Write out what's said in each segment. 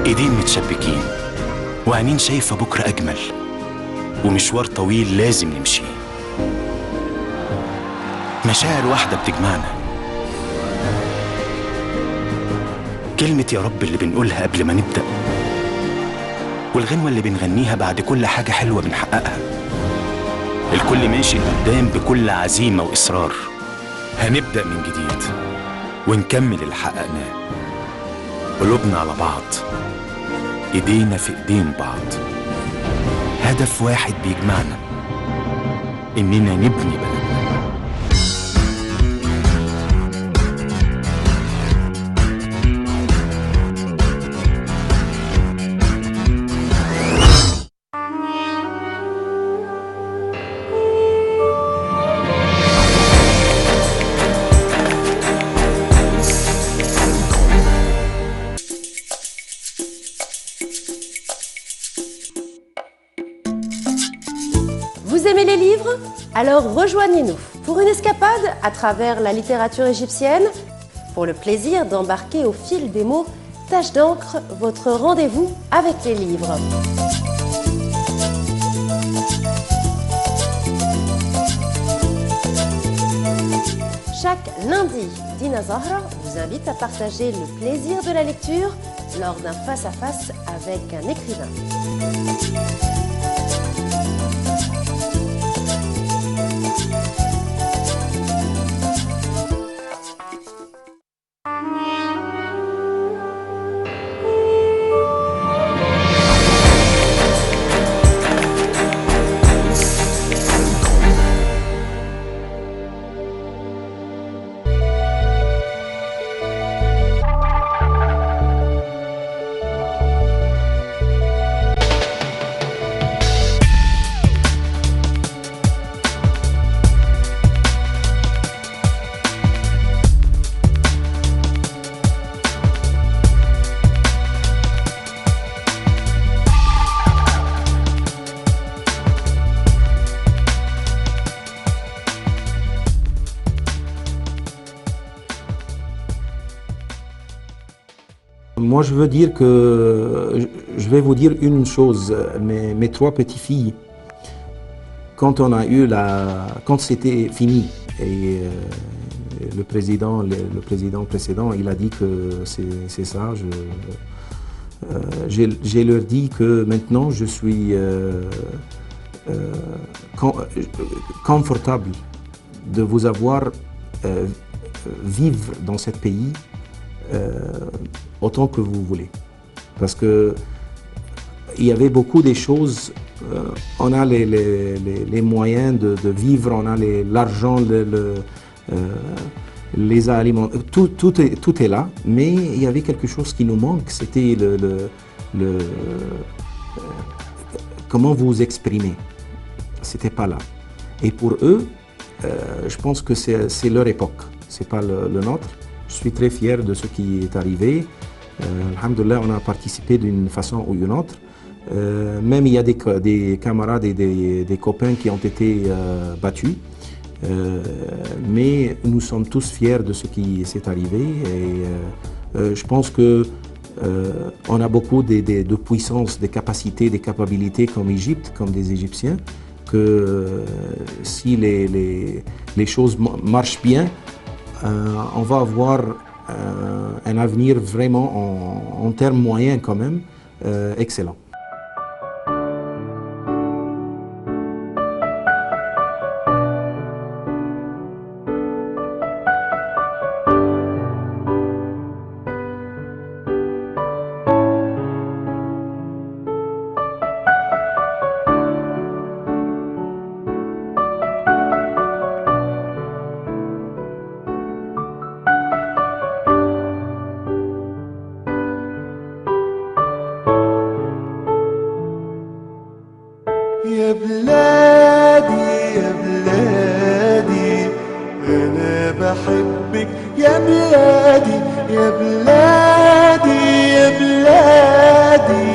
ايدين متشبكين وعينين شايفة بكرة أجمل، ومشوار طويل لازم نمشيه. مشاعر واحدة بتجمعنا، كلمة يا رب اللي بنقولها قبل ما نبدأ، والغنوة اللي بنغنيها بعد كل حاجة حلوة بنحققها. الكل ماشي قدام بكل عزيمة وإصرار. هنبدأ من جديد ونكمل اللي حققناه، قلوبنا على بعض، ايدينا في ايدين بعض، هدف واحد بيجمعنا، اننا نبني بلدنا. Vous aimez les livres? Alors rejoignez-nous pour une escapade à travers la littérature égyptienne, pour le plaisir d'embarquer au fil des mots taches d'encre, votre rendez-vous avec les livres. Chaque lundi, Dina Zahra vous invite à partager le plaisir de la lecture lors d'un face-à-face avec un écrivain. Moi, je veux dire que je vais vous dire une chose. Mes trois petites-filles, quand c'était fini et le président précédent, il a dit que c'est ça. J'ai leur dit que maintenant je suis confortable de vous avoir vivre dans ce pays autant que vous voulez. Parce que il y avait beaucoup de choses, on a les moyens de vivre, on a l'argent, les aliments, tout est là, mais il y avait quelque chose qui nous manque, c'était comment vous exprimer. C'était pas là. Et pour eux, je pense que c'est leur époque, c'est pas le nôtre. Je suis très fier de ce qui est arrivé. Alhamdoulilah, on a participé d'une façon ou d'une autre. Même il y a des camarades et des copains qui ont été battus. Mais nous sommes tous fiers de ce qui s'est arrivé. Et je pense que on a beaucoup de puissance, de capacités, des capacités comme Égypte, comme des Égyptiens, que si les choses marchent bien, on va avoir un avenir vraiment en termes moyens quand même excellent. يا بلادي يا بلادي أنا بحبك يا بلادي يا بلادي يا بلادي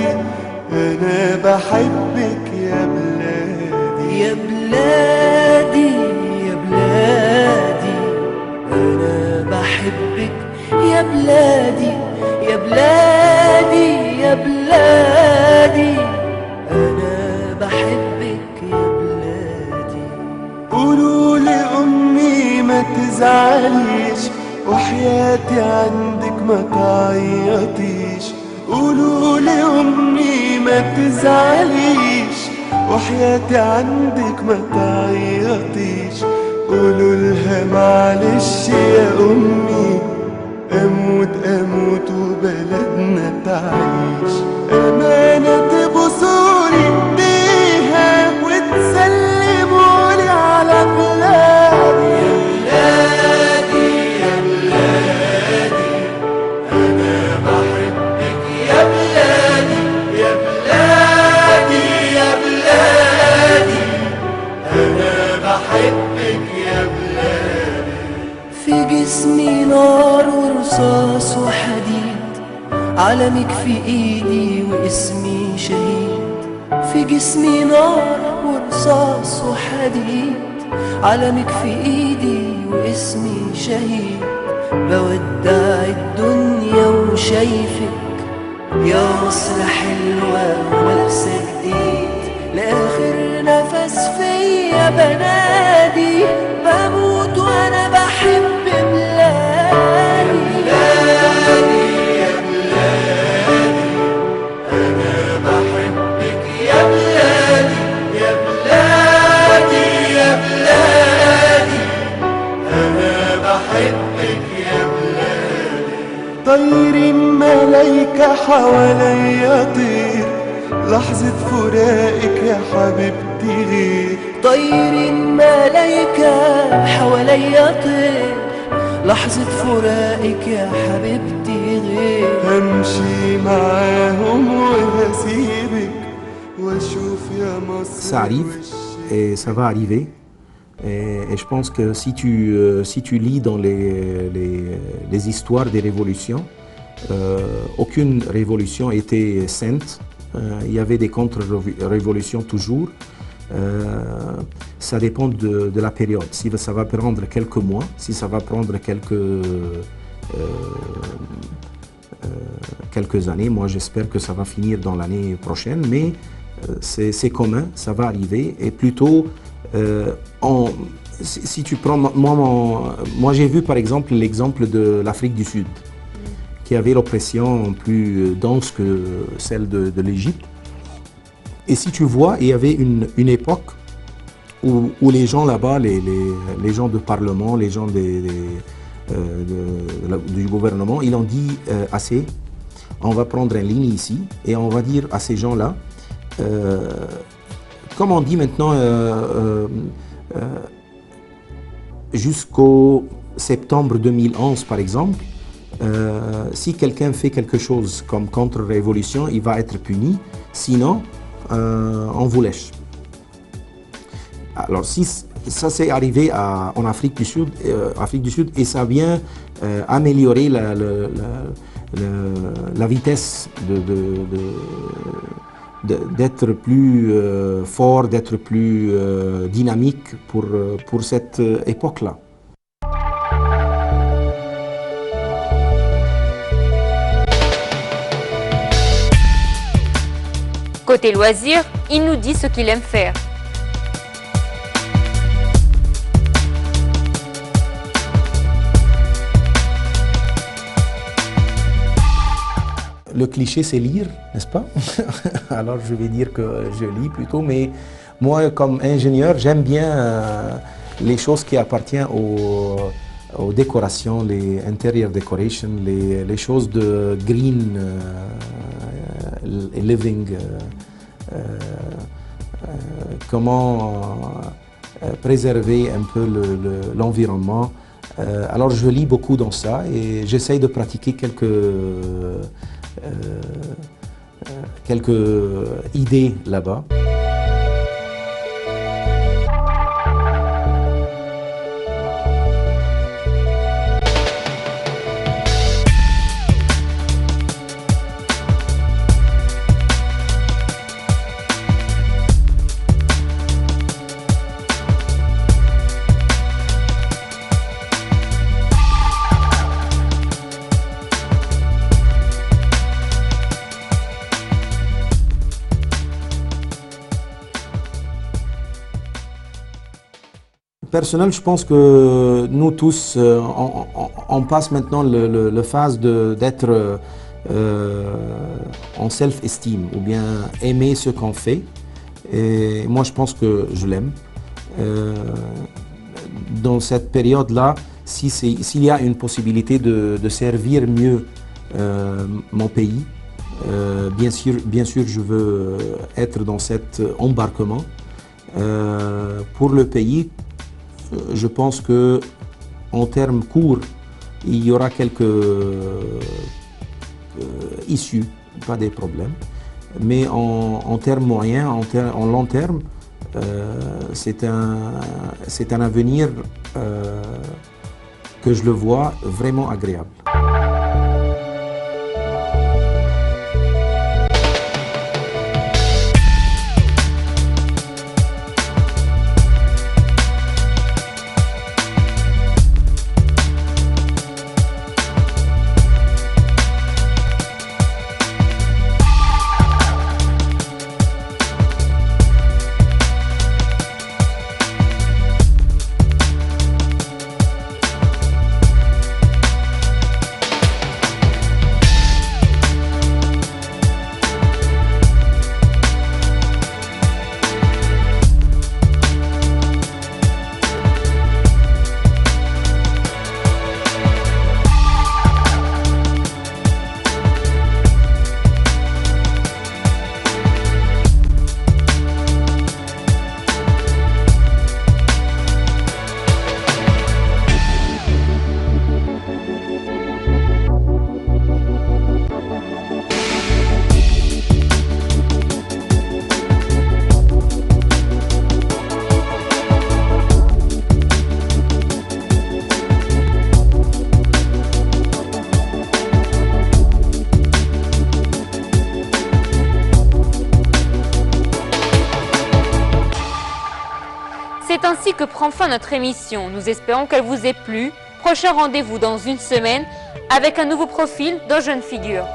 أنا بحبك يا بلادي يا بلادي يا بلادي أنا بحبك يا بلادي يا بلادي يا بلادي ما تزعليش وحياتي عندك ما تعيطيش قولوا لأمي ما تزعليش وحياتي عندك ما تعيطيش قولوا لها معلش يا أمي أموت أموت وبلدنا تعيش أمانة تبصولي إيديها وتسلمولي على بلادي يا بلادي أنا بحبك يا بلادي يا بلادي يا بلادي أنا بحبك يا بلادي في جسمي نار ورصاص وحديد علمك في ايدي واسمي شهيد في جسمي نار ورصاص وحديد علمك في ايدي واسمي شهيد بودع الدنيا وشايفك يا مصر حلوة ولابسة جديد لآخر نفس فيا بنادي بموت وانا بحب بلادي يا بلادي أنا بحبك يا بلادي يا بلادي يا بلادي أنا بحبك يا بلادي طير ملايكة حواليا طير لحظة فراقك يا حبيبتي غير طير الملايكة حواليا طير لحظة فراقك يا حبيبتي غير همشي معاهم وهسيبك واشوف يا مصر Ça arrive et ça va arriver. Et je pense que si tu lis dans les histoires des révolutions, aucune révolution était sainte. Il y avait des contre-révolutions toujours. Ça dépend de la période. Si ça va prendre quelques mois, si ça va prendre quelques années, moi j'espère que ça va finir dans l'année prochaine, mais c'est commun, ça va arriver. Et plutôt, si tu prends, moi j'ai vu par exemple l'exemple de l'Afrique du Sud, qui avait l'oppression plus dense que celle de l'Égypte. Et si tu vois, il y avait une époque où les gens là-bas, les gens de parlement, les gens du gouvernement, ils ont dit assez, on va prendre une ligne ici et on va dire à ces gens-là, comme on dit maintenant, jusqu'au septembre 2011 par exemple, si quelqu'un fait quelque chose comme contre-révolution, il va être puni, sinon on vous lèche. Alors si ça s'est arrivé en Afrique du Sud, et ça vient améliorer la vitesse d'être plus fort, d'être plus dynamique pour cette époque-là. Côté loisirs, il nous dit ce qu'il aime faire. Le cliché, c'est lire, n'est-ce pas? Alors je vais dire que je lis plutôt, mais moi, comme ingénieur, j'aime bien les choses qui appartiennent aux décorations, les interior decorations, les choses de green living, comment préserver un peu l'environnement. Alors je lis beaucoup dans ça et j'essaye de pratiquer quelques idées là-bas. personnel, je pense que nous tous, on passe maintenant le phase d'être en self-esteem ou bien aimer ce qu'on fait. Et moi, je pense que je l'aime. Dans cette période-là, s'il y a une possibilité de servir mieux mon pays, bien sûr, je veux être dans cet embarquement. Pour le pays, je pense que en termes courts, il y aura quelques issues, pas des problèmes. Mais en termes moyens, en long terme, c'est un avenir que je le vois vraiment agréable. C'est ainsi que prend fin notre émission. Nous espérons qu'elle vous ait plu. Prochain rendez-vous dans une semaine avec un nouveau profil de jeune figure.